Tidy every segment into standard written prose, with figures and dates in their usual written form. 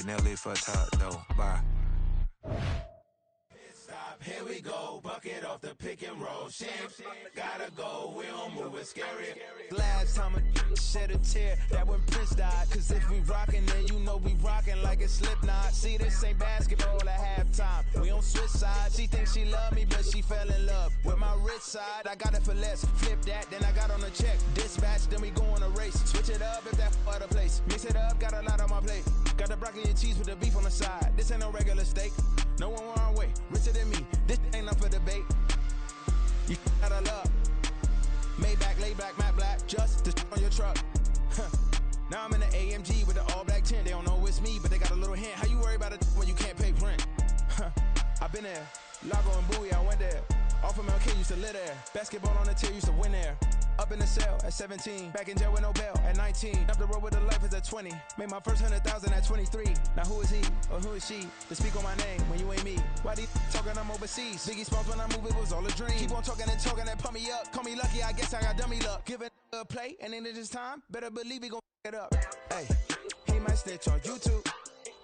never leave for a talk, though. Bye. Stop, here we go, bucket off the pick and roll. Champs, gotta go, we don't move it scary. Last time I shed a tear, that when Prince died. Cause if we rockin', then you know we rockin' like a Slipknot. See, this ain't basketball at halftime. We don't switch sides. She thinks she love me, but she fell in love with my rich side. I got it for less, flip that, then I got on a check. Dispatch, then we go on a race. Switch it up if that other place. Mix it up, got a lot on my plate. Got the broccoli and cheese with the beef on the side. This ain't no regular steak. No one wrong way, richer than me. This ain't up for debate. You gotta love. Maybach, lay back, matte black, just to on your truck. Now I'm in the AMG with the all black tint. They don't know it's me, but they got a little hint. How you worry about it when you can't pay rent? I've been there. Lago and Bowie, I went there. Off of MLK, used to live there. Basketball on the tier, used to win there. Up in the cell at 17. Back in jail with no bail at 19. Up the road with the life is at 20. Made my first 100,000 at 23. Now who is he or who is she to speak on my name when you ain't me? Why these talking I'm overseas? Biggie Smalls when I move, it was all a dream. Keep on talking and pump me up. Call me lucky, I guess I got dummy luck. Give it a play and then it's time. Better believe he gon' it up. Hey, he might snitch on YouTube.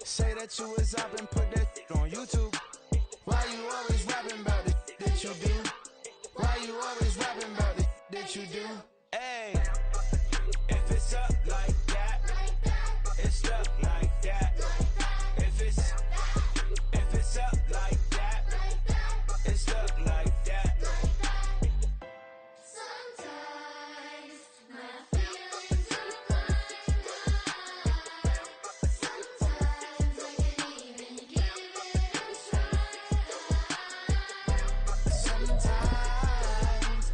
Say that you was up and put that on YouTube. Why you always rapping about it that you do? Why you always rapping about it that you do? Hey, if it's up like that, it's stuck like that. If it's up like that, it's stuck like that. Sometimes my feelings are blind. Sometimes I can't even give it a try. Sometimes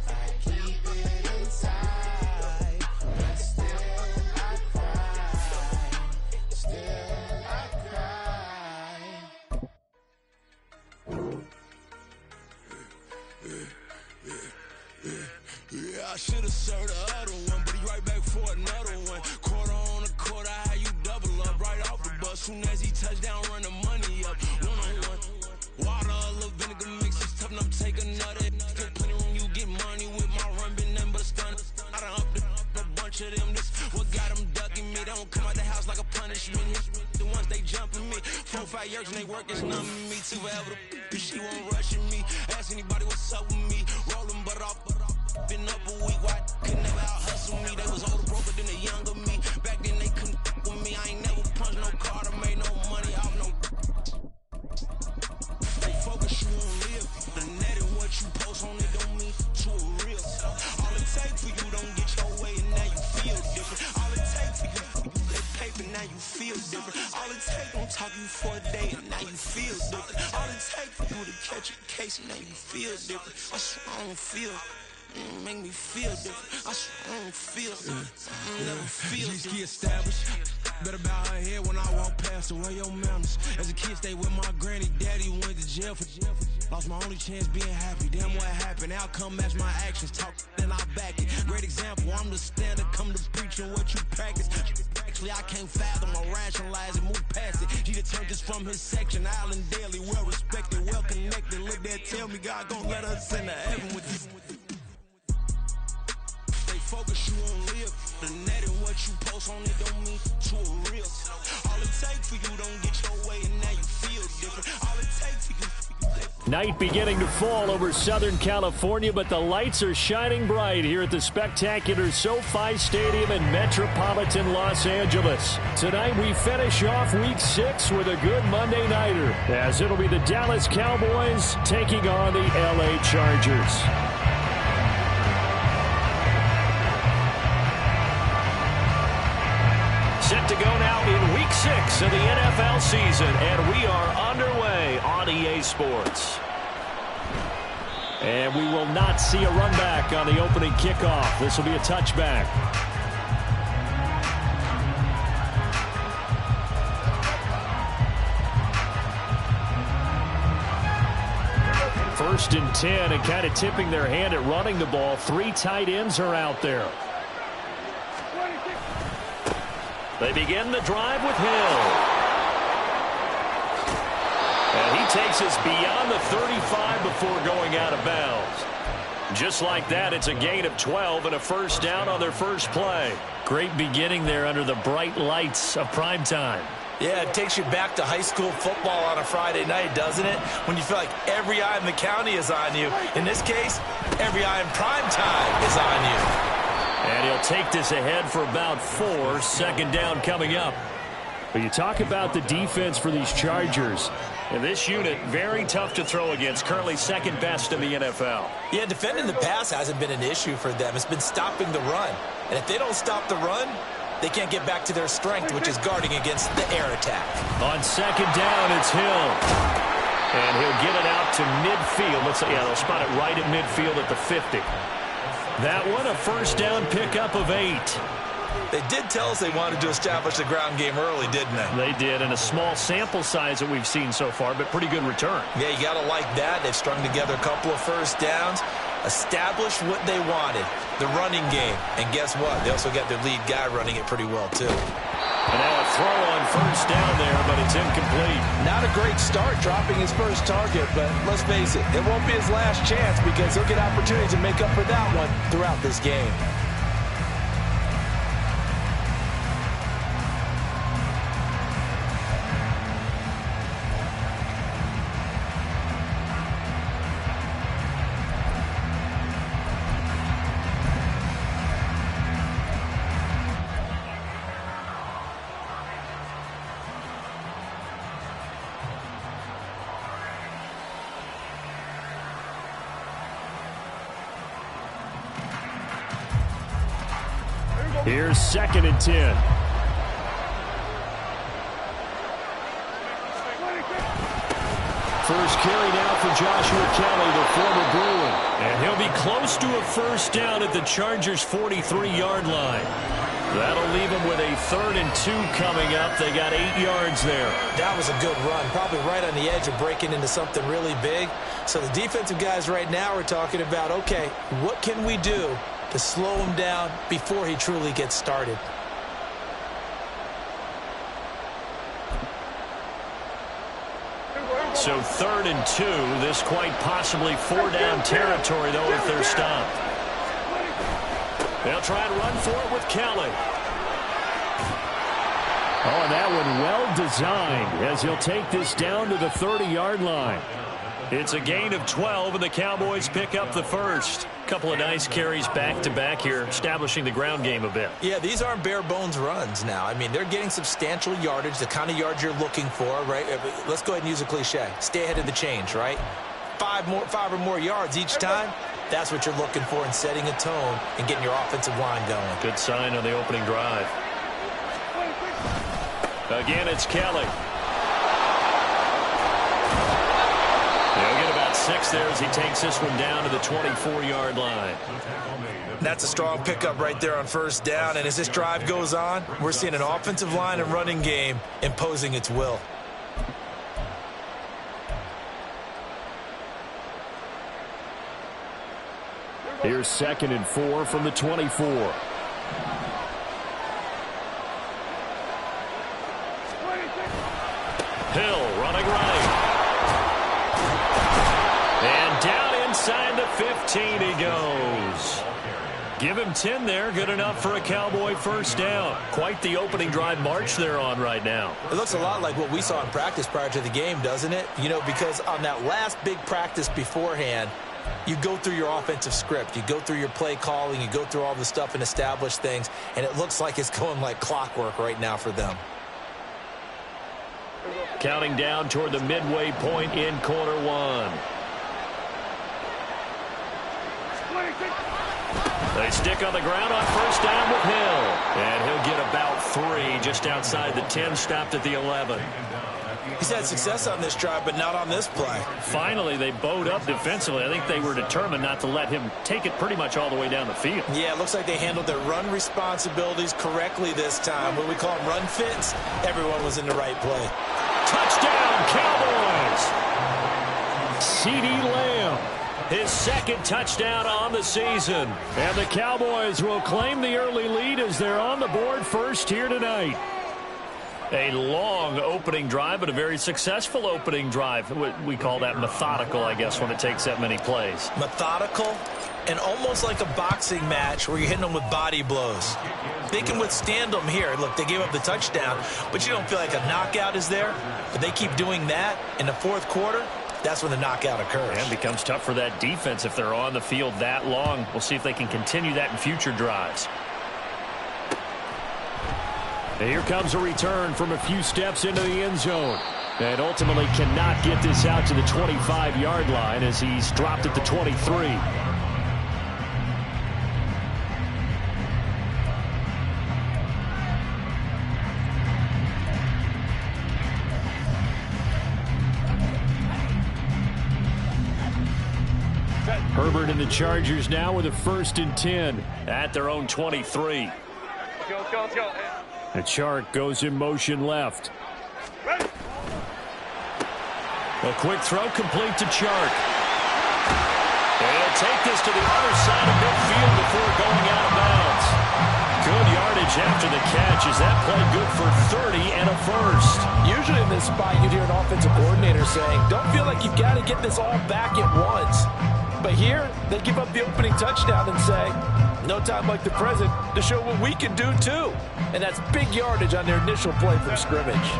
I keep it inside, but still I cry. Still I cry. Yeah, I should've served the other one, but he right back for another one. Quarter on a quarter, how you double up right off the bus. Soon as he touch down, run the money up. One-on-one. Water, a little vinegar mix, it's tough enough to take another. Still plenty room, you get money with my run, been nothing but a stun. I done upped a bunch of them, this what got them ducking me. They don't come out the house like a punishment. The ones they jumping me, 4 or 5 years and they work, it's numbing me. Too forever, the she won't rushing me. Ask anybody what's up with me, rollin' butt off. Been up a week, why could never out hustle me? They was older, broker than the younger me. Back then they couldn't with me. I ain't never punched no card or made no money off no. They focus, you won't live. The net and what you post on it don't mean to a real. All it takes for you don't get your way and now you feel different. All it takes for you that paper, now you feel different. All it takes don't talk you for a day and now you feel different. All it takes for you to catch a case and now you feel different. I swear I don't feel. Make me feel different. I swear I don't feel. I never feel different. G-ski established. Better bow her head when I walk past her. Where your manners? As a kid, stayed with my granny. Daddy went to jail for lost my only chance being happy. Damn, what happened? Outcome match my actions. Talk, then I back it. Great example. I'm the standard. Come to preach on what you practice. Actually, I can't fathom or rationalize and move past it. He turned this from his section. Island daily, well respected, well connected. Look there, tell me God gon' let us into heaven with this. Focus, you won't live. The net and what you post on it don't mean to a real. All it takes for you don't get your way and now you feel different. All it takes for you. Night beginning to fall over Southern California, but the lights are shining bright here at the spectacular SoFi Stadium in metropolitan Los Angeles. Tonight we finish off Week 6 with a good Monday nighter, as it'll be the Dallas Cowboys taking on the LA Chargers. Set to go now in Week 6 of the NFL season, and we are underway on EA Sports. And we will not see a run back on the opening kickoff. This will be a touchback. First and 10, and kind of tipping their hand at running the ball. 3 tight ends are out there. They begin the drive with Hill. And he takes us beyond the 35 before going out of bounds. Just like that, it's a gain of 12 and a first down on their first play. Great beginning there under the bright lights of primetime. Yeah, it takes you back to high school football on a Friday night, doesn't it? When you feel like every eye in the county is on you. In this case, every eye in prime time is on you. And he'll take this ahead for about 4. Second down coming up. But you talk about the defense for these Chargers. And this unit, very tough to throw against. Currently second best in the NFL. Yeah, defending the pass hasn't been an issue for them. It's been stopping the run. And if they don't stop the run, they can't get back to their strength, which is guarding against the air attack. On second down, it's Hill. And he'll get it out to midfield. They'll spot it right at midfield at the 50. That one, a first down pickup of 8. They did tell us they wanted to establish the ground game early, didn't they? They did, and a small sample size that we've seen so far, but pretty good return. Yeah, you got to like that. They've strung together a couple of first downs, established what they wanted, the running game. And guess what? They also got their lead guy running it pretty well, too. And now a throw on first down there, but it's incomplete. Not a great start dropping his first target, but let's face it, it won't be his last chance because he'll get opportunities to make up for that one throughout this game. Here's second and 10. First carry now for Joshua Kelly, the former Bruin. And he'll be close to a first down at the Chargers' 43-yard line. That'll leave them with a 3rd and 2 coming up. They got 8 yards there. That was a good run, probably right on the edge of breaking into something really big. So the defensive guys right now are talking about, okay, what can we do to slow him down before he truly gets started? So 3rd and 2, this quite possibly 4-down territory, though, if they're stopped. They'll try and run for it with Kelly. Oh, and that one well designed as he'll take this down to the 30-yard line. It's a gain of 12, and the Cowboys pick up the first. Couple of nice carries back-to-back here, establishing the ground game a bit. Yeah, these aren't bare-bones runs now. I mean, they're getting substantial yardage, the kind of yards you're looking for, right? Let's go ahead and use a cliche. Stay ahead of the change, right? 5 or more yards each time. That's what you're looking for in setting a tone and getting your offensive line going. Good sign on the opening drive. Again, it's Kelly. He'll get about 6 there as he takes this one down to the 24-yard line. That's a strong pickup right there on first down. And as this drive goes on, we're seeing an offensive line and running game imposing its will. Here's 2nd and 4 from the 24. Hill running right. And down inside the 15 he goes. Give him 10 there. Good enough for a Cowboy first down. Quite the opening drive march they're on right now. It looks a lot like what we saw in practice prior to the game, doesn't it? You know, because on that last big practice beforehand, you go through your offensive script. You go through your play calling. You go through all the stuff and establish things. And it looks like it's going like clockwork right now for them. Counting down toward the midway point in quarter one. They stick on the ground on first down with Hill. And he'll get about 3 just outside the 10, stopped at the 11. He's had success on this drive, but not on this play. Finally, they bowed up defensively. I think they were determined not to let him take it pretty much all the way down the field. Yeah, it looks like they handled their run responsibilities correctly this time. What we call them run fits, everyone was in the right play. Touchdown, Cowboys! CeeDee Lamb, his 2nd touchdown on the season. And the Cowboys will claim the early lead as they're on the board first here tonight. A long opening drive, but a very successful opening drive. We call that methodical, I guess, when it takes that many plays. Methodical and almost like a boxing match where you're hitting them with body blows. They can withstand them here. Look, they gave up the touchdown, but you don't feel like a knockout is there. But they keep doing that in the fourth quarter. That's when the knockout occurs. And it becomes tough for that defense if they're on the field that long. We'll see if they can continue that in future drives. And here comes a return from a few steps into the end zone. And ultimately cannot get this out to the 25-yard line as he's dropped at the 23. Herbert and the Chargers now with a 1st and 10 at their own 23. The Chark goes in motion left. A quick throw complete to Chark. They'll take this to the other side of midfield before going out of bounds. Good yardage after the catch. Is that play good for 30 and a 1st? Usually in this spot, you'd hear an offensive coordinator saying, don't feel like you've got to get this all back at once. But here, they give up the opening touchdown and say, no time like the present to show what we can do too. And that's big yardage on their initial play from scrimmage.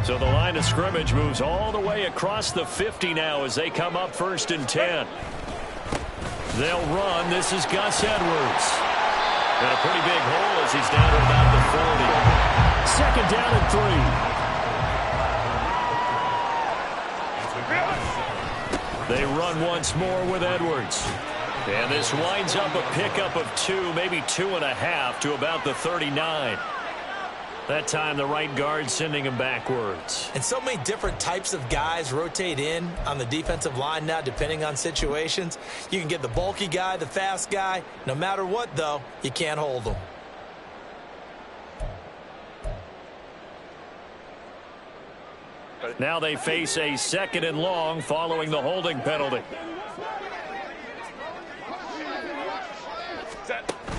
So the line of scrimmage moves all the way across the 50 now as they come up 1st and 10. They'll run. This is Gus Edwards. And a pretty big hole as he's down to about the 40. 2nd down and 3. They run once more with Edwards. And this winds up a pickup of 2, maybe 2.5 to about the 39. That time the right guard sending him backwards. And so many different types of guys rotate in on the defensive line now depending on situations. You can get the bulky guy, the fast guy. No matter what, though, you can't hold them. Now they face a 2nd and long following the holding penalty.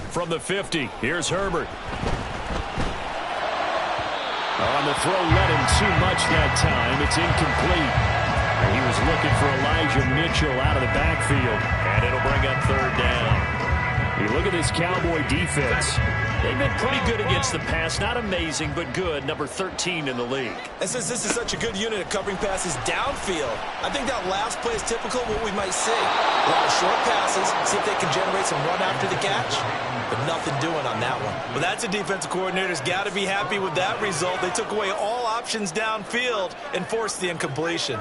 From the 50, here's Herbert. On the throw, let him too much that time. It's incomplete. And he was looking for Elijah Mitchell out of the backfield. And it'll bring up 3rd down. You look at this Cowboy defense. They've been pretty good against the pass. Not amazing, but good. Number 13 in the league. And since this is such a good unit of covering passes downfield, I think that last play is typical of what we might see. A lot of short passes, see if they can generate some run after the catch. But nothing doing on that one. Well, that's a defensive coordinator's got to be happy with that result. They took away all options downfield and forced the incompletion.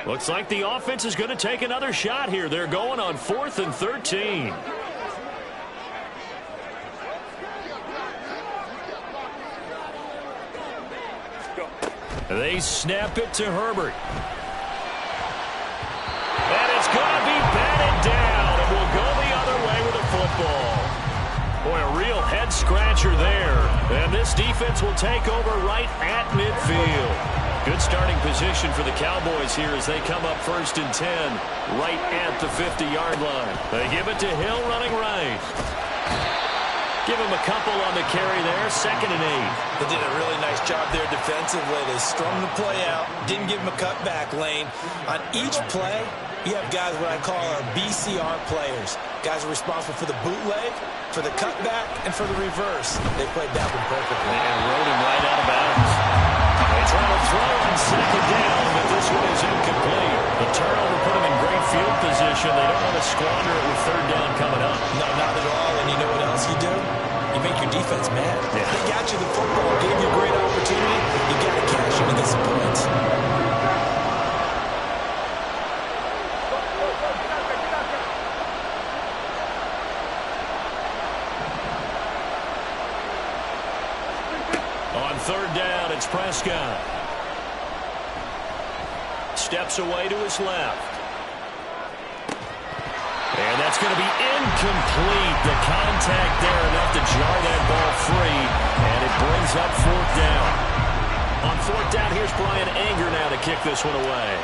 Looks like the offense is going to take another shot here. They're going on 4th and 13. They snap it to Herbert. And it's going to be batted down. And we'll go the other way with the football. Boy, a real head-scratcher there. And this defense will take over right at midfield. Good starting position for the Cowboys here as they come up 1st and 10, right at the 50-yard line. They give it to Hill running right. Give him a couple on the carry there, 2nd and 8. They did a really nice job there defensively. They strung the play out, didn't give him a cutback lane. On each play, you have guys what I call our BCR players. Guys are responsible for the bootleg, for the cutback, and for the reverse. They played that one perfectly. And rode him right out of bounds. They try to throw on 2nd down, but this one is incomplete. The turnover put them in great field position. They don't want to squander it with 3rd down coming up. No, not at all. And you know what else you do? You make your defense mad. Yeah. They got you the football, gave you a great opportunity. You got to cash in and get some points. On 3rd down, it's Prescott. Steps away to his left. And that's going to be incomplete. The contact there enough to jar that ball free. And it brings up 4th down. On 4th down, here's Brian Anger now to kick this one away.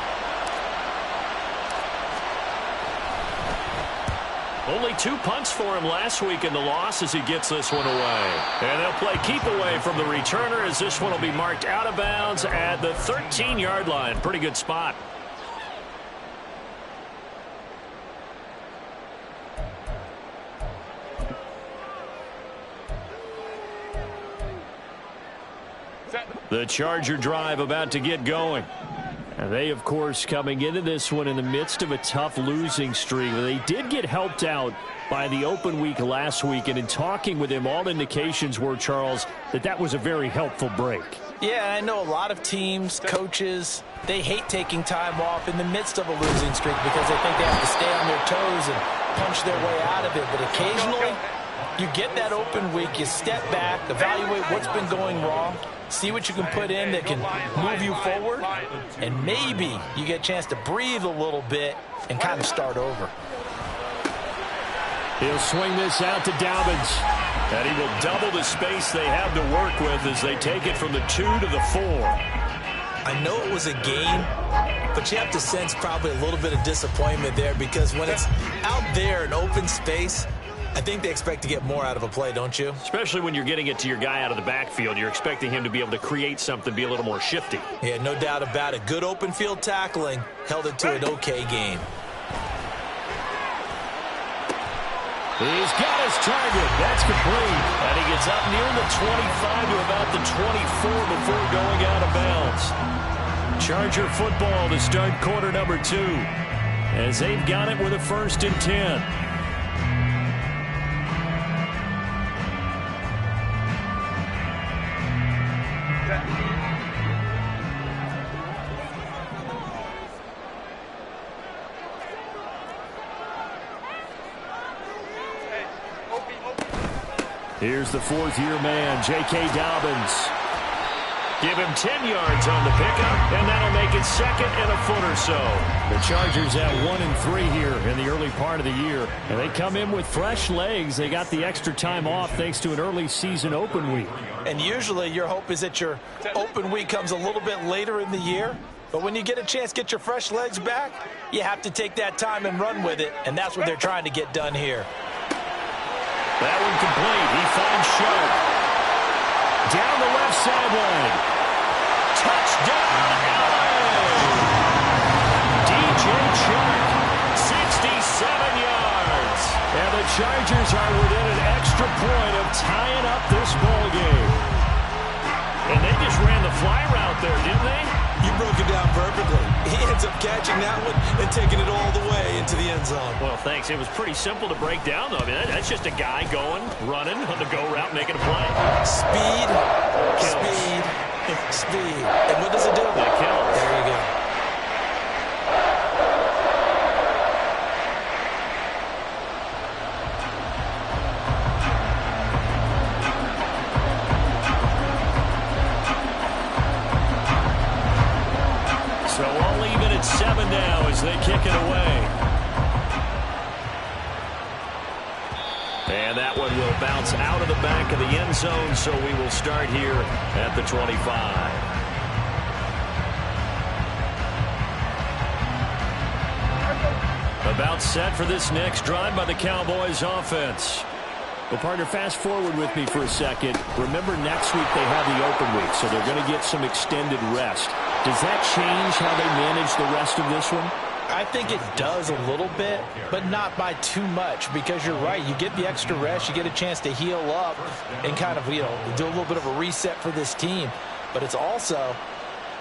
Only 2 punts for him last week in the loss as he gets this one away. And they'll play keep away from the returner as this one will be marked out of bounds at the 13-yard line. Pretty good spot. The Charger drive about to get going. And they, of course, coming into this one in the midst of a tough losing streak. They did get helped out by the open week last week. And in talking with him, all indications were, Charles, that was a very helpful break. Yeah, I know a lot of teams, coaches, they hate taking time off in the midst of a losing streak because they think they have to stay on their toes and punch their way out of it. But occasionally, you get that open week, you step back, evaluate what's been going wrong, see what you can put in that can move you forward, and maybe you get a chance to breathe a little bit and kind of start over. He'll swing this out to Dobbins, and he will double the space they have to work with as they take it from the 2 to the 4. I know it was a gain, but you have to sense probably a little bit of disappointment there because when it's out there in open space, I think they expect to get more out of a play, don't you? Especially when you're getting it to your guy out of the backfield. You're expecting him to be able to create something, be a little more shifty. Yeah, no doubt about it. Good open field tackling held it to an okay gain. He's got his target. That's complete. And he gets up near the 25 to about the 24 before going out of bounds. Charger football to start quarter number 2 as they've got it with a 1st and 10. Here's the 4th-year man, J.K. Dobbins. Give him 10 yards on the pickup, and that'll make it 2nd and a foot or so. The Chargers at 1-3 here in the early part of the year. And they come in with fresh legs. They got the extra time off thanks to an early season open week. And usually your hope is that your open week comes a little bit later in the year. But when you get a chance to get your fresh legs back, you have to take that time and run with it. And that's what they're trying to get done here. That one complete. He finds Sharp. Down the left sideline. Touchdown, LA! DJ Sharp, 67 yards. And the Chargers are within an extra point of tying up this ball game. And they just ran the fly route there, didn't they? You broke it down perfectly. He ends up catching that one and taking it all the way into the end zone. Well, thanks. It was pretty simple to break down, though. I mean, that's just a guy going, running on the go route, making a play. Speed, speed, speed. And what does it do? It kills. There you go. So all even at 7 now as they kick it away. And that one will bounce out of the back of the end zone, so we will start here at the 25. About set for this next drive by the Cowboys offense. Well, partner, fast forward with me for a second. Remember, next week they have the open week, so they're going to get some extended rest. Does that change how they manage the rest of this one? I think it does a little bit, but not by too much, because you're right. You get the extra rest. You get a chance to heal up and kind of, do a little bit of a reset for this team. But it's also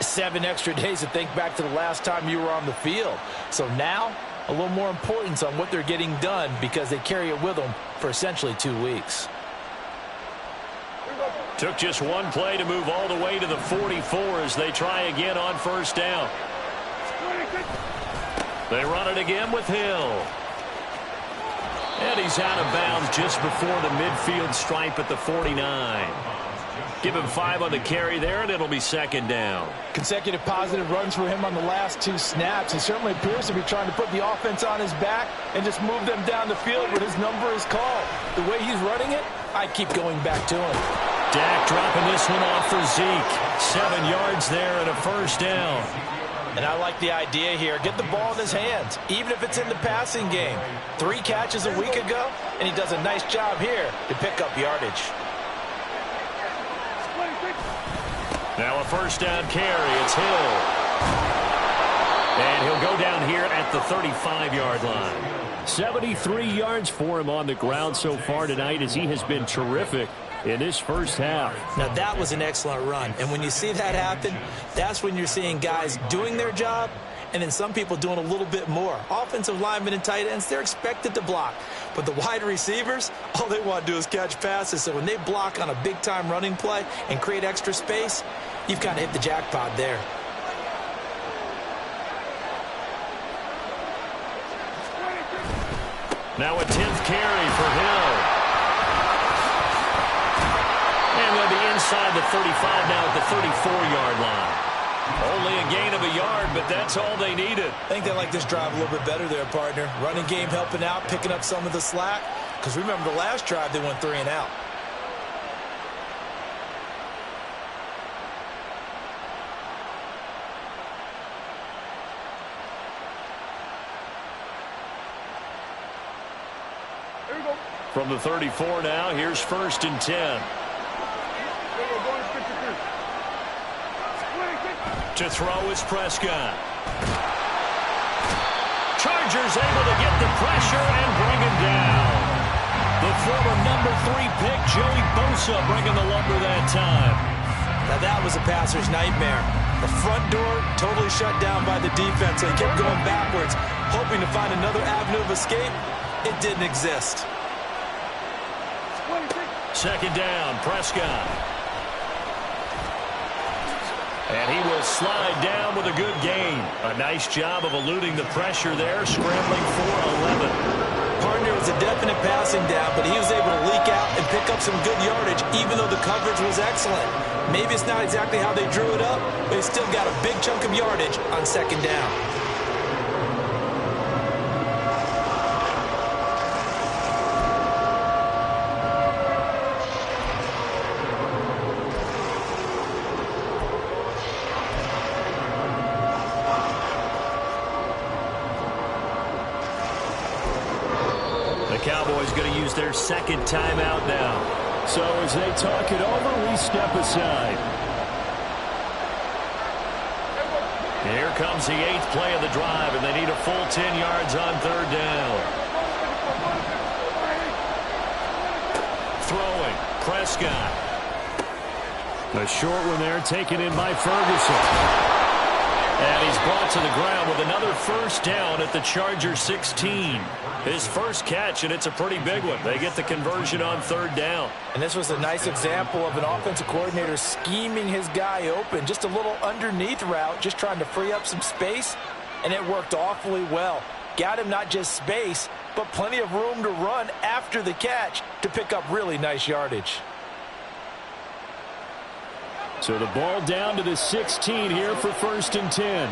7 extra days to think back to the last time you were on the field. So now, a little more importance on what they're getting done because they carry it with them for essentially 2 weeks. Took just one play to move all the way to the 44 as they try again on 1st down. They run it again with Hill. And he's out of bounds just before the midfield stripe at the 49. Give him 5 on the carry there, and it'll be 2nd down. Consecutive positive runs for him on the last 2 snaps. He certainly appears to be trying to put the offense on his back and just move them down the field when his number is called. The way he's running it, I keep going back to him. Dak dropping this one off for Zeke. 7 yards there and a 1st down. And I like the idea here. Get the ball in his hands, even if it's in the passing game. 3 catches a week ago, and he does a nice job here to pick up yardage. Now a first down carry. It's Hill. And he'll go down here at the 35-yard line. 73 yards for him on the ground so far tonight as he has been terrific in this first half. Now that was an excellent run. And when you see that happen, that's when you're seeing guys doing their job and then some people doing a little bit more. Offensive linemen and tight ends, they're expected to block. But the wide receivers, all they want to do is catch passes. So when they block on a big-time running play and create extra space, you've kind of hit the jackpot there. Now a 10th carry for Hill. And they'll be inside the 35 now at the 34-yard line. Only a gain of a yard, but that's all they needed. I think they like this drive a little bit better there, partner. Running game helping out, picking up some of the slack. Because remember the last drive, they went 3 and out. From the 34 now, here's 1st and 10. To throw is Prescott. Chargers able to get the pressure and bring him down. The former number 3 pick, Joey Bosa, bringing the lumber that time. Now that was a passer's nightmare. The front door totally shut down by the defense. They kept going backwards, hoping to find another avenue of escape. It didn't exist. 2nd down, Prescott. And he will slide down with a good gain. A nice job of eluding the pressure there, scrambling for 11. Partner was a definite passing down, but he was able to leak out and pick up some good yardage, even though the coverage was excellent. Maybe it's not exactly how they drew it up, but he still got a big chunk of yardage on 2nd down. Cowboys going to use their 2nd timeout now. So as they talk it over, we step aside. Here comes the 8th play of the drive, and they need a full 10 yards on 3rd down. Throwing, Prescott. A short one there taken in by Ferguson. And he's brought to the ground with another 1st down at the Charger 16. His first catch, and it's a pretty big one. They get the conversion on 3rd down. And this was a nice example of an offensive coordinator scheming his guy open. Just a little underneath route, just trying to free up some space, and it worked awfully well. Got him not just space, but plenty of room to run after the catch to pick up really nice yardage. So the ball down to the 16 here for 1st and 10.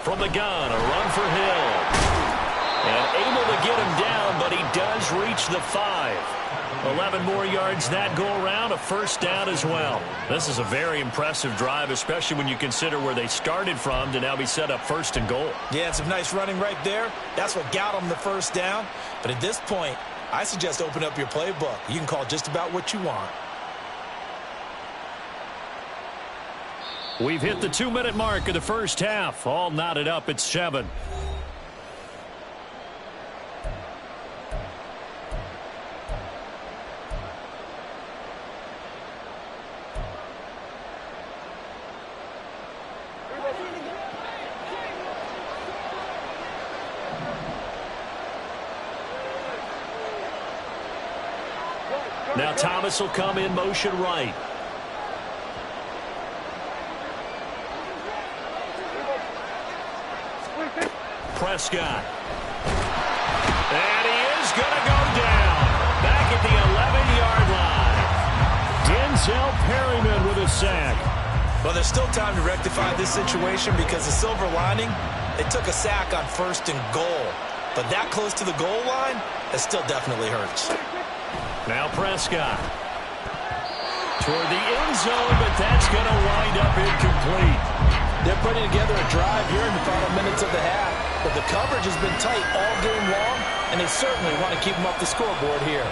From the gun, a run for Hill. And able to get him down, but he does reach the 5. 11 more yards that go around, a 1st down as well. This is a very impressive drive, especially when you consider where they started from to now be set up 1st and goal. Yeah, some nice running right there. That's what got them the 1st down. But at this point, I suggest open up your playbook. You can call just about what you want. We've hit the 2-minute mark of the first half. All knotted up at 7. Now Thomas will come in motion right. Prescott. And he is going to go down. Back at the 11-yard line. Denzel Perryman with a sack. Well, there's still time to rectify this situation because the silver lining, they took a sack on 1st and goal. But that close to the goal line, that still definitely hurts. Now Prescott. Toward the end zone, but that's going to wind up incomplete. They're putting together a drive here in the final minutes of the half, but the coverage has been tight all game long, and they certainly want to keep them off the scoreboard here.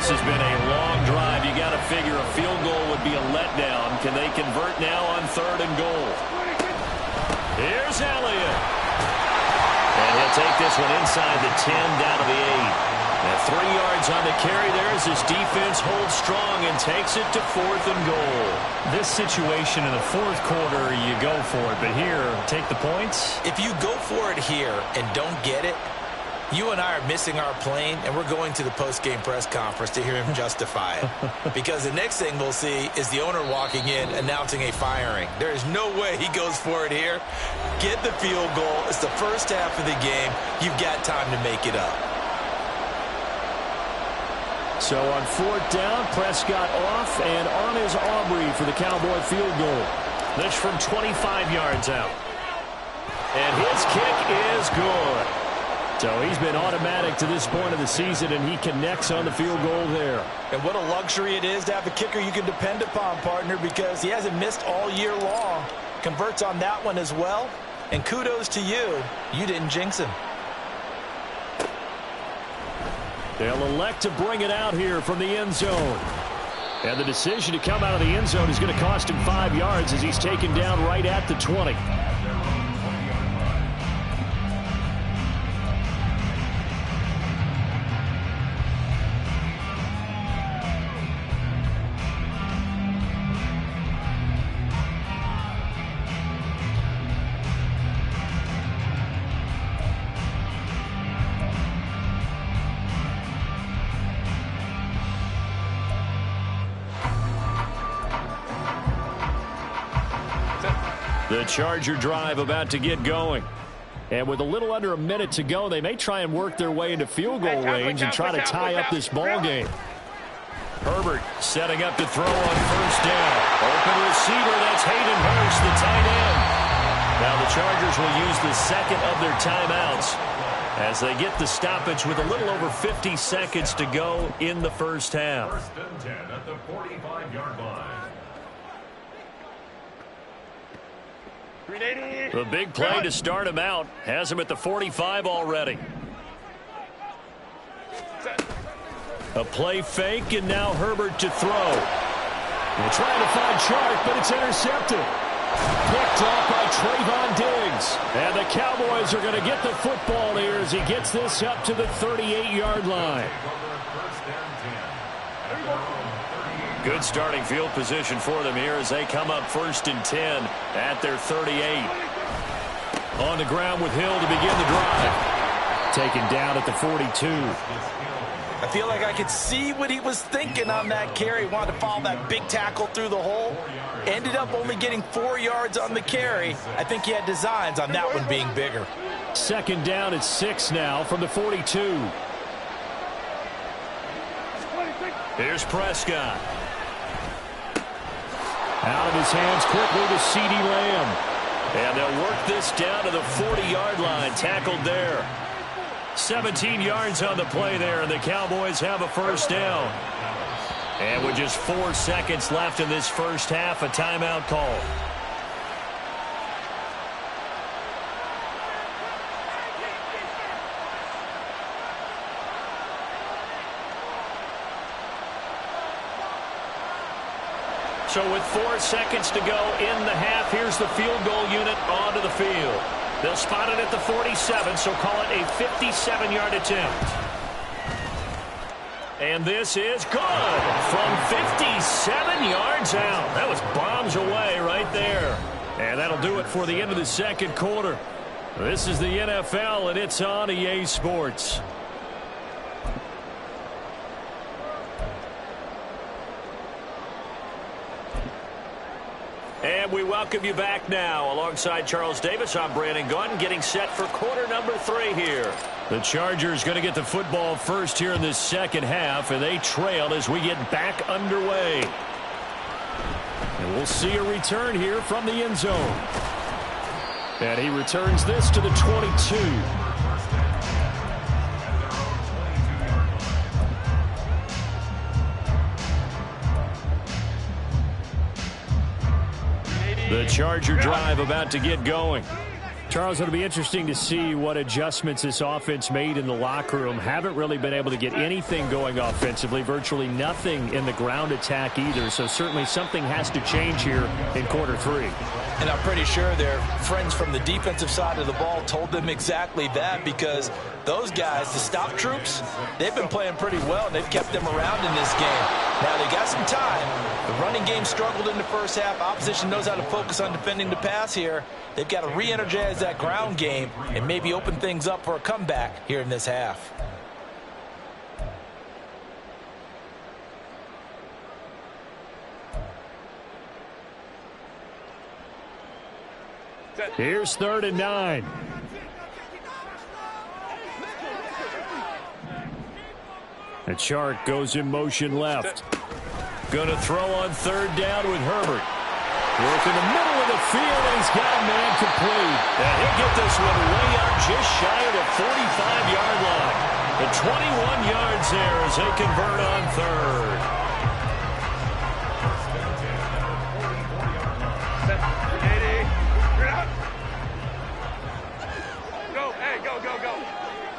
This has been a long drive. You got to figure a field goal would be a letdown. Can they convert now on 3rd and goal? Here's Elliott. And he'll take this one inside the 10, down to the 8. And 3 yards on the carry there as his defense holds strong and takes it to 4th and goal. This situation in the 4th quarter, you go for it. But here, take the points. If you go for it here and don't get it, you and I are missing our plane, and we're going to the post-game press conference to hear him justify it. Because the next thing we'll see is the owner walking in announcing a firing. There is no way he goes for it here. Get the field goal. It's the first half of the game. You've got time to make it up. So on 4th down, Prescott off, and on is Aubrey for the Cowboy field goal. This from 25 yards out. And his kick is good. So he's been automatic to this point of the season, and he connects on the field goal there. And what a luxury it is to have a kicker you can depend upon, partner, because he hasn't missed all year long. Converts on that one as well. And kudos to you. You didn't jinx him. They'll elect to bring it out here from the end zone. And the decision to come out of the end zone is going to cost him 5 yards as he's taken down right at the 20. The Charger drive about to get going. And with a little under a minute to go, they may try and work their way into field goal range and try to tie up this ball game. Herbert setting up to throw on 1st down. Open receiver, that's Hayden Hurst, the tight end. Now the Chargers will use the second of their timeouts as they get the stoppage with a little over 50 seconds to go in the first half. 1st and 10 at the 45-yard line. The big play to start him out has him at the 45 already. A play fake, and now Herbert to throw. They're trying to find Chark, but it's intercepted. Picked off by Trayvon Diggs. And the Cowboys are going to get the football here as he gets this up to the 38-yard line. Good starting field position for them here as they come up 1st and 10 at their 38. On the ground with Hill to begin the drive. Taken down at the 42. I feel like I could see what he was thinking on that carry. Wanted to follow that big tackle through the hole. Ended up only getting 4 yards on the carry. I think he had designs on that one being bigger. 2nd down at 6 now from the 42. Here's Prescott. Out of his hands quickly to CeeDee Lamb. And they'll work this down to the 40-yard line. Tackled there. 17 yards on the play there, and the Cowboys have a 1st down. And with just 4 seconds left in this first half, a timeout call. So with 4 seconds to go in the half, here's the field goal unit onto the field. They'll spot it at the 47, so call it a 57-yard attempt. And this is good from 57 yards out. That was bombs away right there. And that'll do it for the end of the 2nd quarter. This is the NFL, and it's on EA Sports. And And we welcome you back now. Alongside Charles Davis, I'm Brandon Gunn, getting set for quarter number 3 here. The Chargers going to get the football first here in this second half, and they trail as we get back underway. And we'll see a return here from the end zone. And he returns this to the 22. The Charger drive about to get going. Charles, it'll be interesting to see what adjustments this offense made in the locker room. Haven't really been able to get anything going offensively, virtually nothing in the ground attack either. So certainly something has to change here in quarter 3. And I'm pretty sure their friends from the defensive side of the ball told them exactly that, because those guys, the stop troops, they've been playing pretty well, and they've kept them around in this game. Now, they got some time. The running game struggled in the first half. Opposition knows how to focus on defending the pass here. They've got to re-energize that ground game and maybe open things up for a comeback here in this half. Here's 3rd and 9. And Chark goes in motion left. Going to throw on 3rd down with Herbert. Work in the middle of the field, and he's got a man complete. And he'll get this one way up just shy of the 45-yard line. The 21 yards there as they convert on 3rd.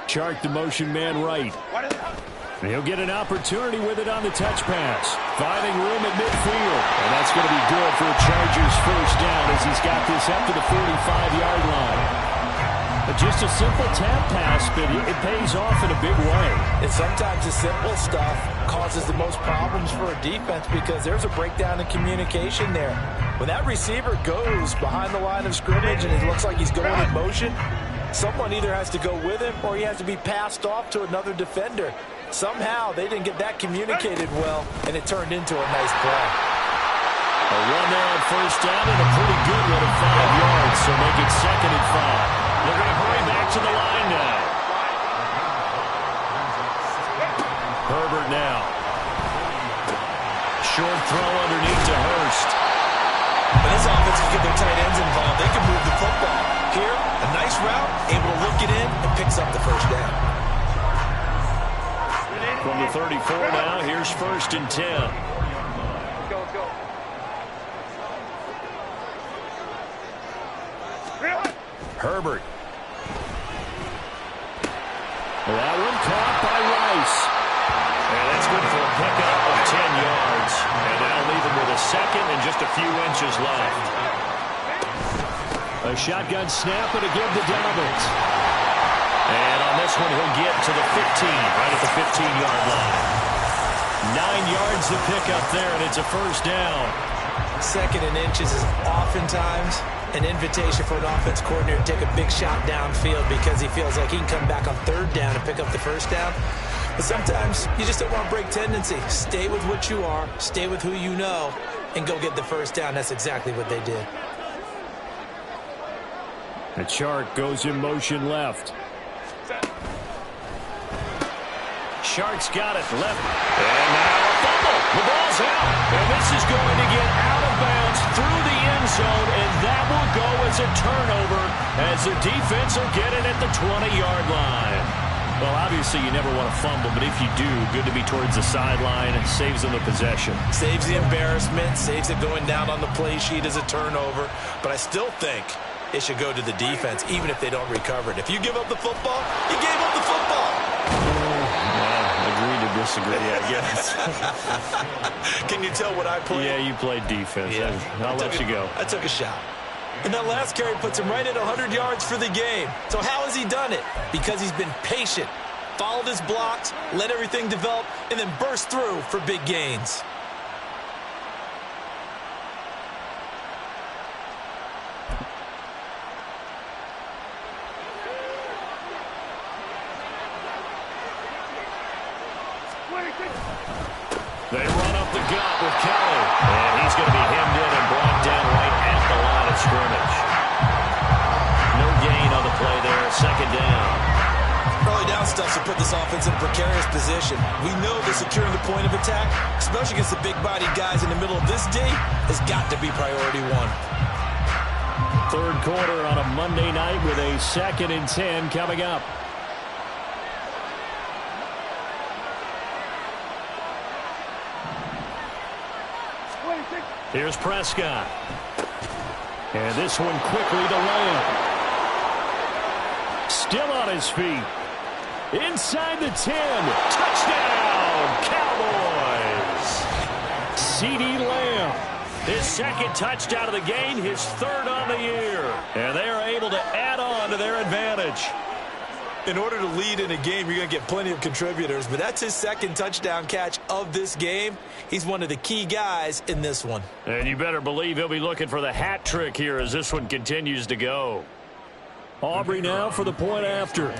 Chark the motion man right. And he'll get an opportunity with it on the touch pass. Finding room at midfield. And that's going to be good for a Chargers first down as he's got this up to the 45-yard line. But just a simple tap pass, but it pays off in a big way. And sometimes the simple stuff causes the most problems for a defense because there's a breakdown in communication there. When that receiver goes behind the line of scrimmage and it looks like he's going in motion, someone either has to go with him or he has to be passed off to another defender. Somehow they didn't get that communicated well, and it turned into a nice play. A run there on first down and a pretty good one at 5 yards, so make it 2nd and 5. They're going to hurry back to the line now. Herbert now. Short throw underneath to Hurst. But this offense can get their tight ends involved. They can move the football. Here, a nice route, able to look it in, and picks up the first down. From the 34 now, here's 1st and 10. Let's go. Herbert. Well, that one caught by Rice. And that's good for a pickup of 10 yards. And that'll leave him with a 2nd and just a few inches left. A shotgun snap and again to Dobbins. And on this one, he'll get to the 15, right at the 15-yard line. 9 yards to pick up there, and it's a first down. 2nd and inches is oftentimes an invitation for an offense coordinator to take a big shot downfield because he feels like he can come back on 3rd down and pick up the first down. But sometimes you just don't want to break tendency. Stay with what you are, stay with who you know, and go get the first down. That's exactly what they did. The Chark goes in motion left. Shark's got it left. And now a fumble. The ball's out. And this is going to get out of bounds through the end zone, and that will go as a turnover as the defense will get it at the 20-yard line. Well, obviously you never want to fumble, but if you do, good to be towards the sideline and saves them the possession. Saves the embarrassment, saves it going down on the play sheet as a turnover. But I still think it should go to the defense, even if they don't recover it. If you give up the football, you gave up the football. Agree to disagree, I guess. Can you tell what I played? Yeah, you played defense. Yeah. I'll let you go. I took a shot. And that last carry puts him right at 100 yards for the game. So how has he done it? Because he's been patient, followed his blocks, let everything develop, and then burst through for big gains. They run up the gut with Kelly. And he's going to be hemmed in and brought down right at scrimmage. No gain on the play there. Second down. Early down stuff to put this offense in a precarious position. We know that securing the point of attack, especially against the big-bodied guys in the middle of this D, has got to be priority one. Third quarter on a Monday night with a 2nd and 10 coming up. Here's Prescott. And this one quickly to Lamb. Still on his feet. Inside the 10. Touchdown, Cowboys. CeeDee Lamb. His 2nd touchdown of the game, his 3rd on the year. And they are able to add on to their advantage. In order to lead in a game, you're going to get plenty of contributors, but that's his 2nd touchdown catch of this game. He's one of the key guys in this one. And you better believe he'll be looking for the hat trick here as this one continues to go. Aubrey now for the point after.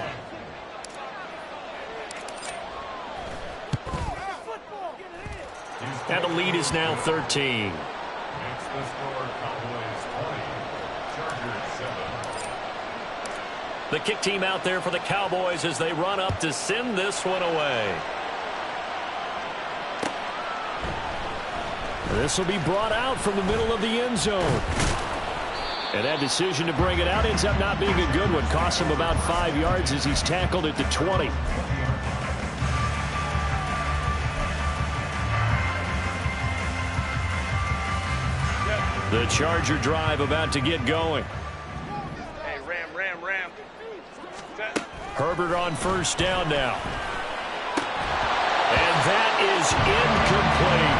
And the lead is now 13. Makes the score Cowboys 20, Chargers 7. The kick team out there for the Cowboys as they run up to send this one away. This will be brought out from the middle of the end zone. And that decision to bring it out ends up not being a good one. Costs him about 5 yards as he's tackled at the 20. The Charger drive about to get going. Hey, Ram. Herbert on first down now. And that is incomplete.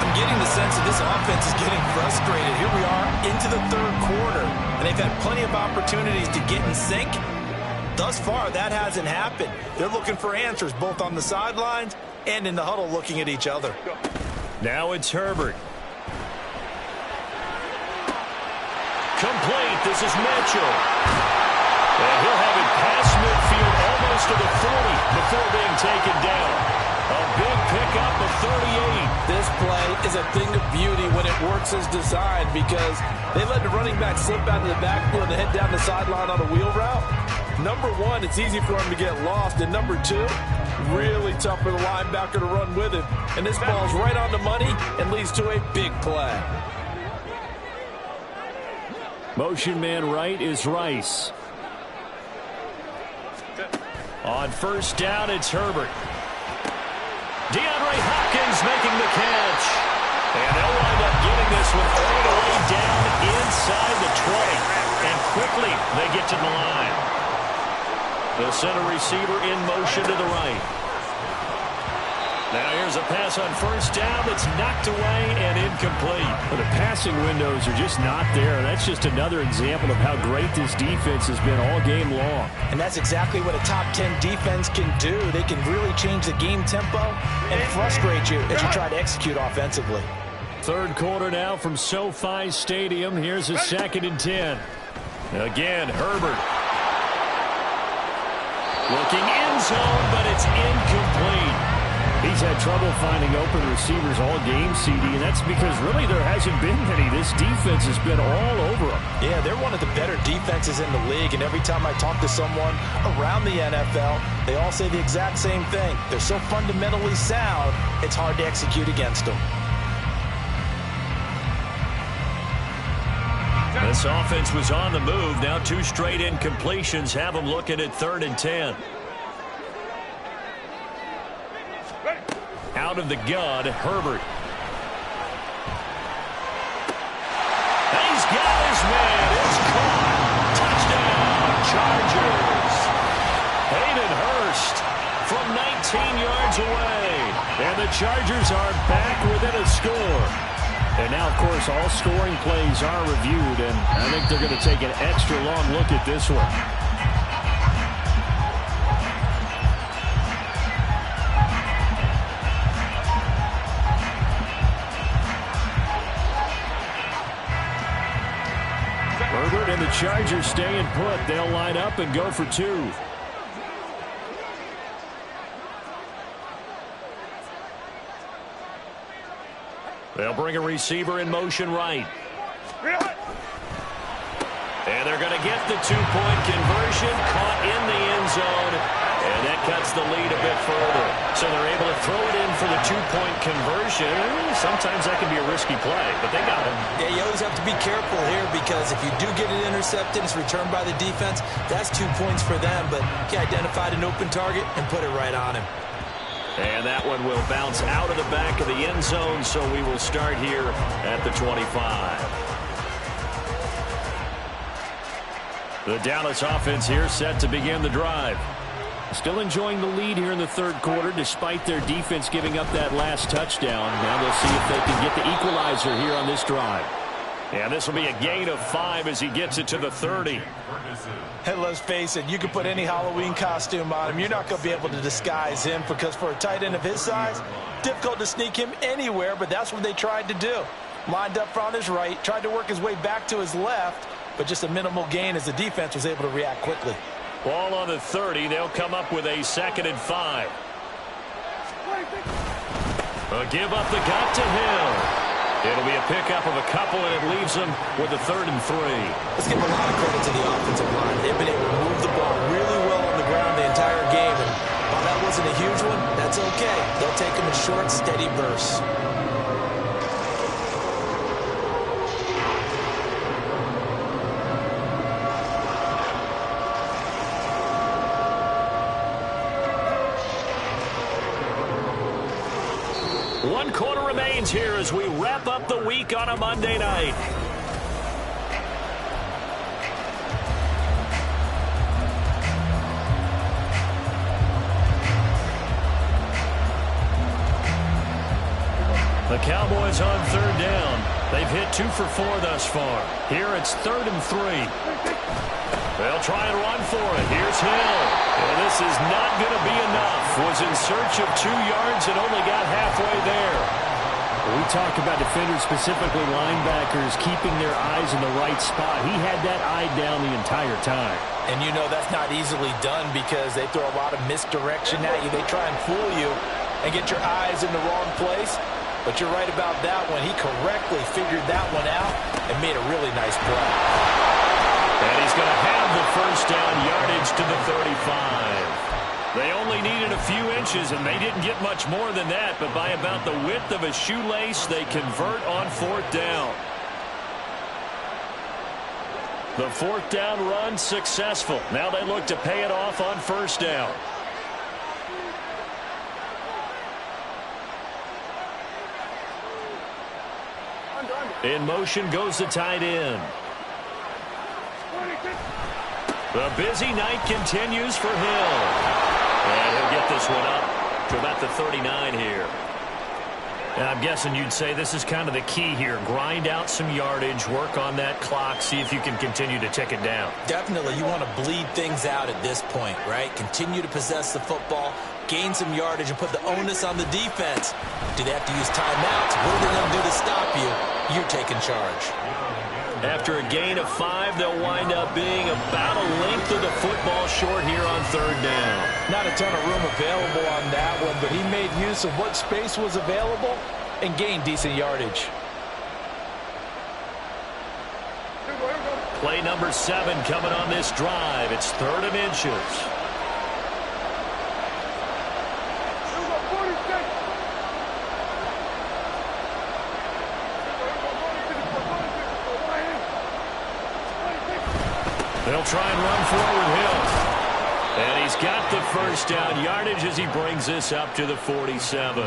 I'm getting the sense that this offense is getting frustrated. Here we are into the 3rd quarter, and they've had plenty of opportunities to get in sync. Thus far, that hasn't happened. They're looking for answers both on the sidelines and in the huddle looking at each other. Now it's Herbert. Complete. This is Mitchell. And he'll have it past midfield almost to the 40 before being taken down. A big pickup of 38. This play is a thing of beauty when it works as designed because they let the running back slip out of the backfield and head down the sideline on a wheel route. Number one, it's easy for him to get lost. And number two, really tough for the linebacker to run with him. And this ball's right on the money and leads to a big play. Motion man right is Rice. On first down, it's Herbert. DeAndre Hopkins making the catch. And they'll wind up getting this one all the way down inside the 20. And quickly they get to the line. The center receiver in motion to the right. Now here's a pass on first down that's knocked away and incomplete. Well, the passing windows are just not there. That's just another example of how great this defense has been all game long. And that's exactly what a top 10 defense can do. They can really change the game tempo and frustrate you as you try to execute offensively. Third quarter now from SoFi Stadium. Here's a 2nd and 10. Again, Herbert. Looking end zone, but it's incomplete. He's had trouble finding open receivers all game, CD, and that's because really there hasn't been many. This defense has been all over them. Yeah, they're one of the better defenses in the league, and every time I talk to someone around the NFL, they all say the exact same thing. They're so fundamentally sound, it's hard to execute against them. This offense was on the move. Now 2 straight incompletions have them looking at 3rd and 10. Out of the gun, Herbert. He's got his man. It's caught. Touchdown, Chargers. Hayden Hurst from 19 yards away. And the Chargers are back within a score. And now, of course, all scoring plays are reviewed, and I think they're going to take an extra long look at this one. Herbert and the Chargers staying put. They'll line up and go for 2. They'll bring a receiver in motion right. And they're going to get the two-point conversion, caught in the end zone, and that cuts the lead a bit further. So they're able to throw it in for the two-point conversion. Sometimes that can be a risky play, but they got it. Yeah, you always have to be careful here because if you do get it intercepted, it's returned by the defense, that's 2 points for them, but he identified an open target and put it right on him. And that one will bounce out of the back of the end zone, so we will start here at the 25. The Dallas offense here set to begin the drive. Still enjoying the lead here in the third quarter despite their defense giving up that last touchdown. Now they'll see if they can get the equalizer here on this drive. And this will be a gain of 5 as he gets it to the 30. Hey, let's face it, you can put any Halloween costume on him. You're not going to be able to disguise him because for a tight end of his size, difficult to sneak him anywhere, but that's what they tried to do. Lined up on his right, tried to work his way back to his left, but just a minimal gain as the defense was able to react quickly. Ball on the 30. They'll come up with a 2nd and 5. A give up the gut to Hill. It'll be a pickup of a couple, and it leaves them with a 3rd and 3. Let's give a lot of credit to the offensive line. They've been able to move the ball really well on the ground the entire game, and while that wasn't a huge one, that's okay. They'll take them in short, steady bursts. One quarter remains here as we wrap up the week on a Monday night. The Cowboys on 3rd down. They've hit 2 for 4 thus far. Here it's 3rd and 3. They'll try and run for it. Here's Hill. And this is not going to be enough. Was in search of 2 yards and only got halfway there. We talk about defenders, specifically linebackers, keeping their eyes in the right spot. He had that eye down the entire time. And you know that's not easily done because they throw a lot of misdirection at you. They try and fool you and get your eyes in the wrong place. But you're right about that one. He correctly figured that one out and made a really nice play. And he's going to have the 1st down yardage to the 35. They only needed a few inches, and they didn't get much more than that. But by about the width of a shoelace, they convert on 4th down. The 4th down run successful. Now they look to pay it off on 1st down. In motion goes the tight end. The busy night continues for Hill. And he'll get this one up to about the 39 here. And I'm guessing you'd say this is kind of the key here. Grind out some yardage, work on that clock, see if you can continue to tick it down. Definitely. You want to bleed things out at this point, right? Continue to possess the football, gain some yardage, and put the onus on the defense. Do they have to use timeouts? What are they going to do to stop you? You're taking charge. After a gain of 5, they'll wind up being about a length of the football short here on 3rd down. Not a ton of room available on that one, but he made use of what space was available and gained decent yardage. Play number 7 coming on this drive. It's 3rd and inches. They'll try and run forward Hill. And he's got the 1st down yardage as he brings this up to the 47.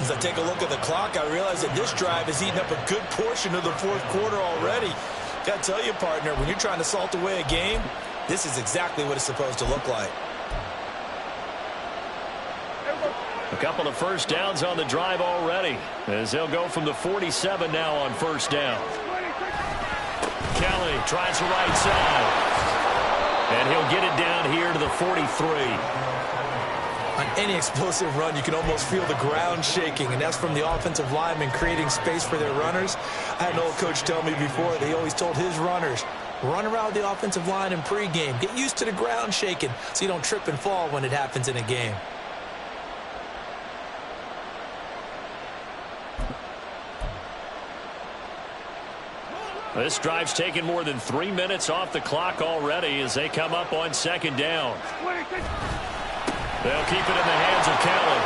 As I take a look at the clock, I realize that this drive has eaten up a good portion of the 4th quarter already. Got to tell you, partner, when you're trying to salt away a game, this is exactly what it's supposed to look like. A couple of 1st downs on the drive already as they'll go from the 47 now on 1st down. Kelly tries the right side. And he'll get it down here to the 43. On any explosive run, you can almost feel the ground shaking, and that's from the offensive linemen creating space for their runners. I had an old coach tell me before, they always told his runners, run around the offensive line in pregame. Get used to the ground shaking so you don't trip and fall when it happens in a game. This drive's taken more than 3 minutes off the clock already as they come up on second down. They'll keep it in the hands of Kelly.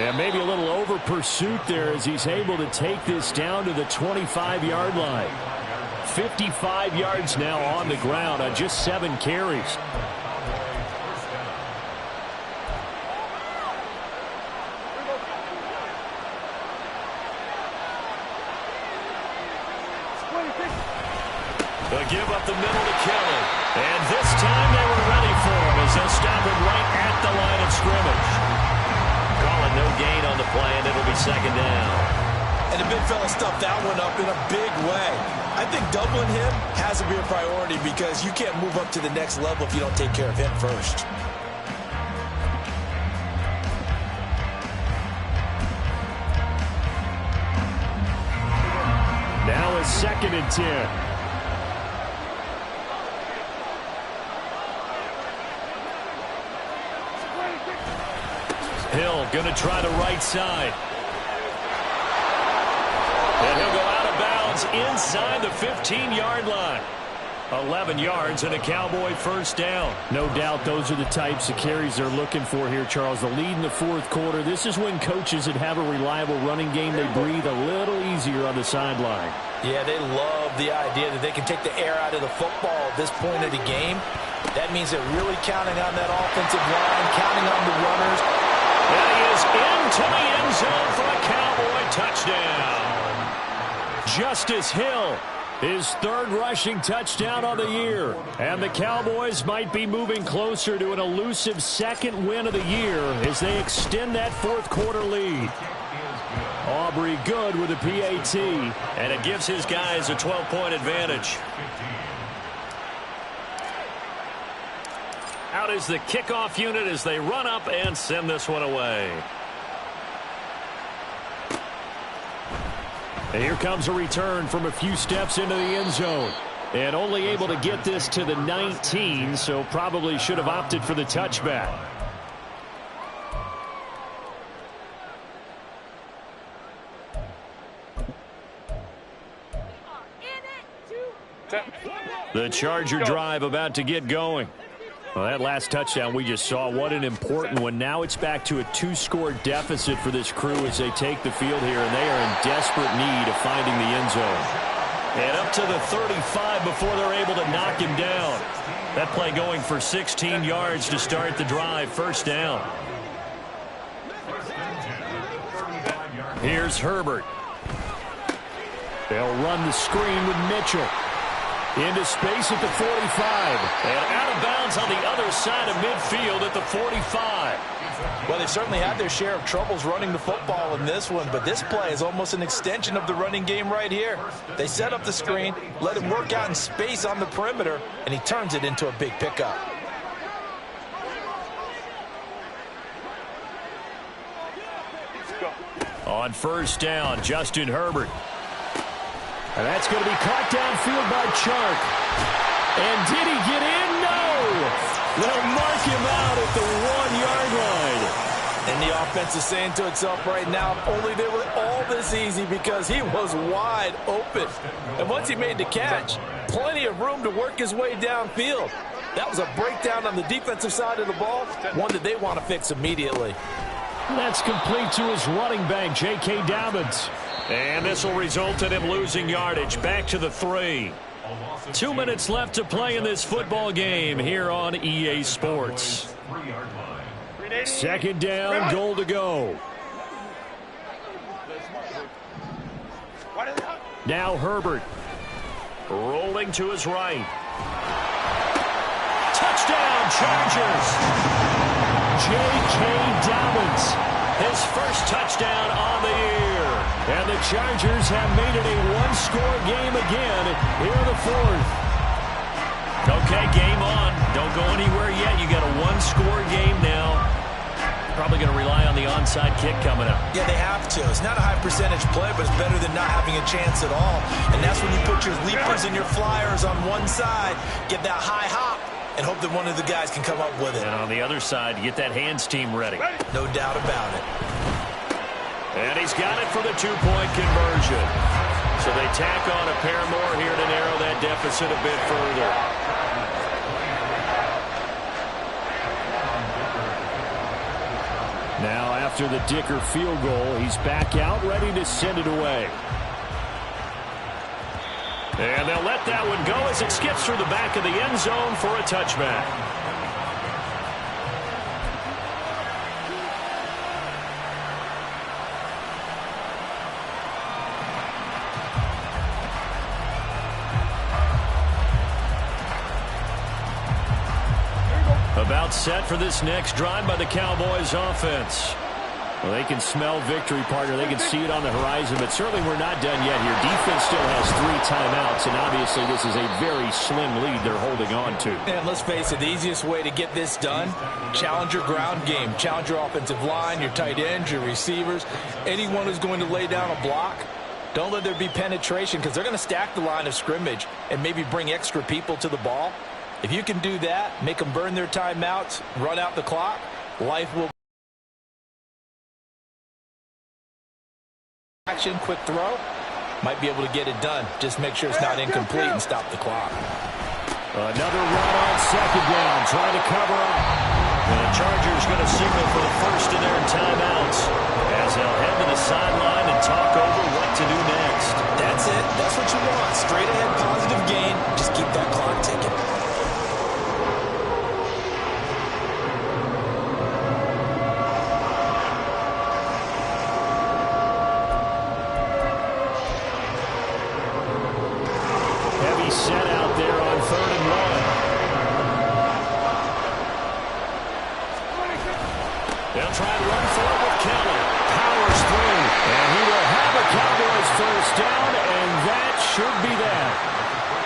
Yeah, maybe a little over pursuit there as he's able to take this down to the 25-yard line. 55 yards now on the ground on just 7 carries. They'll give up the middle to Kelly. And this time they were ready for him as they'll stop him right at the line of scrimmage. Calling no gain on the play, and it'll be second down. And the big fella stuffed that one up in a big way. I think doubling him has to be a priority because you can't move up to the next level if you don't take care of him first. Now it's 2nd and 10. Hill going to try the right side. And he'll go out of bounds inside the 15-yard line. 11 yards and a Cowboy first down. No doubt those are the types of carries they're looking for here, Charles. The lead in the 4th quarter. This is when coaches that have a reliable running game, they breathe a little easier on the sideline. Yeah, they love the idea that they can take the air out of the football at this point of the game. That means they're really counting on that offensive line, counting on the runners. And he is into the end zone for a Cowboy touchdown. Justice Hill, his 3rd rushing touchdown on the year. And the Cowboys might be moving closer to an elusive 2nd win of the year as they extend that 4th quarter lead. Aubrey good with a PAT. And it gives his guys a 12-point advantage. Out is the kickoff unit as they run up and send this one away. And here comes a return from a few steps into the end zone. And only able to get this to the 19, so probably should have opted for the touchback. The Charger drive about to get going. Well, that last touchdown we just saw, what an important one. Now it's back to a 2-score deficit for this crew as they take the field here, and they are in desperate need of finding the end zone. And up to the 35 before they're able to knock him down. That play going for 16 yards to start the drive, first down. Here's Herbert. They'll run the screen with Mitchell. Into space at the 45. And out of bounds on the other side of midfield at the 45. Well, they've certainly had their share of troubles running the football in this one, but this play is almost an extension of the running game right here. They set up the screen, let him work out in space on the perimeter, and he turns it into a big pickup. On first down, Justin Herbert. And that's going to be caught downfield by Chark. And did he get in? No! They'll mark him out at the 1-yard line. And the offense is saying to itself right now, if only they were all this easy because he was wide open. And once he made the catch, plenty of room to work his way downfield. That was a breakdown on the defensive side of the ball, one that they want to fix immediately. That's complete to his running back, J.K. Dobbins. And this will result in him losing yardage back to the 3. 2 minutes left to play in this football game here on EA Sports. Second down, goal to go. Now Herbert. Rolling to his right. Touchdown, Chargers. J.K. Dobbins. His first touchdown on the year. And the Chargers have made it a 1-score game again here in the 4th. Okay, game on. Don't go anywhere yet. You got a 1-score game now. Probably going to rely on the onside kick coming up. Yeah, they have to. It's not a high percentage play, but it's better than not having a chance at all. And that's when you put your leapers and your flyers on one side, get that high hop, and hope that one of the guys can come up with it. And on the other side, get that hands team ready. No doubt about it. And he's got it for the 2-point conversion. So they tack on a pair more here to narrow that deficit a bit further. Now after the Dicker field goal, he's back out ready to send it away. And they'll let that one go as it skips through the back of the end zone for a touchback. About set for this next drive by the Cowboys offense. Well, they can smell victory, partner. They can see it on the horizon, but certainly we're not done yet here. Defense still has 3 timeouts, and obviously this is a very slim lead they're holding on to. And let's face it, the easiest way to get this done, challenge your ground game. Challenge your offensive line, your tight ends, your receivers, anyone who's going to lay down a block. Don't let there be penetration because they're going to stack the line of scrimmage and maybe bring extra people to the ball. If you can do that, make them burn their timeouts, run out the clock, life will action, quick throw, might be able to get it done. Just make sure it's not incomplete and stop the clock. Another run on second down, trying to cover up. And the Chargers going to signal for the first of their timeouts as they'll head to the sideline and talk over what to do next. That's it. That's what you want. Straight ahead, positive gain. Just keep that clock ticking. Set out there on 3rd and 1. They'll try to run for it with Kelly. Powers through. And he will have a Cowboys first down, and that should be that.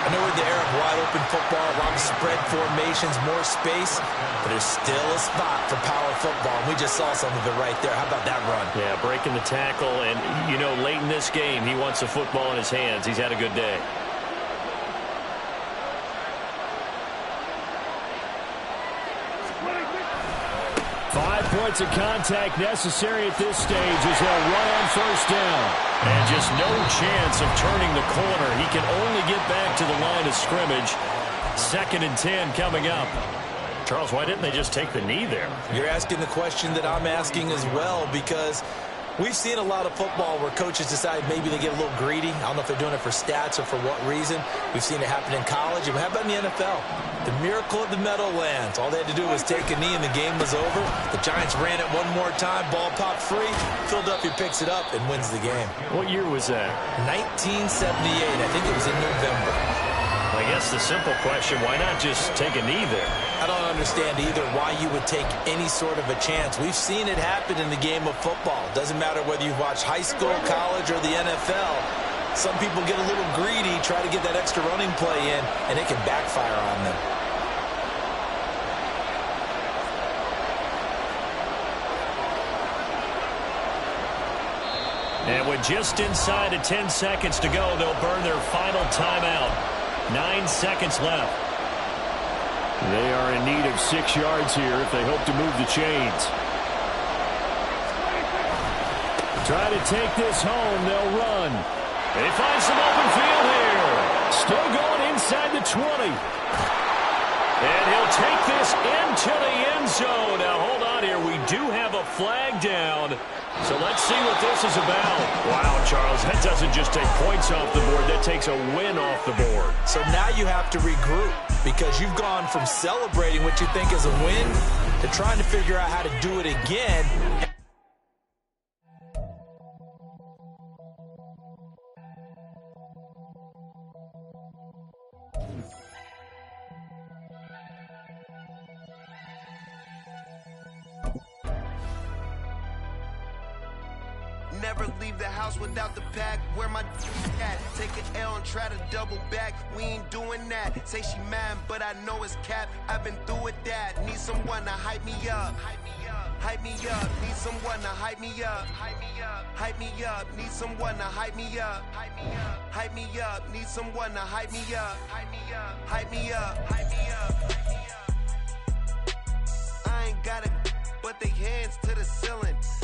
I know we're in the era of wide open football, a lot of spread formations, more space, but there's still a spot for power football. And we just saw some of it right there. How about that run? Yeah, breaking the tackle, and, you know, late in this game, he wants the football in his hands. He's had a good day. 5 points of contact necessary at this stage as they'll run on first down. And just no chance of turning the corner. He can only get back to the line of scrimmage. 2nd and 10 coming up. Charles, why didn't they just take the knee there? You're asking the question that I'm asking as well, because we've seen a lot of football where coaches decide maybe they get a little greedy. I don't know if they're doing it for stats or for what reason. We've seen it happen in college. And how about in the NFL? The miracle of the Meadowlands. All they had to do was take a knee and the game was over. The Giants ran it one more time. Ball popped free. Philadelphia picks it up and wins the game. What year was that? 1978. I think it was in November. I guess the simple question, why not just take a knee there? I don't understand either why you would take any sort of a chance. We've seen it happen in the game of football. Doesn't matter whether you've watched high school, college, or the NFL. Some people get a little greedy, try to get that extra running play in, and it can backfire on them. And with just inside of 10 seconds to go, they'll burn their final timeout. 9 seconds left. They are in need of 6 yards here if they hope to move the chains. Try to take this home. They'll run. They find some open field here. Still going inside the 20. And he'll take this into the end zone. Now, hold on here. We do have a flag down. So let's see what this is about. Wow, Charles, that doesn't just take points off the board. That takes a win off the board. So now you have to regroup because you've gone from celebrating what you think is a win to trying to figure out how to do it again. Never leave the house without the pack. Where my at? Take an L and try to double back. We ain't doing that. Say she mad, but I know it's cap. I've been through with that. Need someone to hype me up. Hype me up. Need someone to hype me up. Hype me up. Hype me up. Need someone to hype me up. Hype me up. Hype me up. Need someone to hype me up. Hype me up. Hype me up. Hype me up. I ain't got it, but they hands to the ceiling.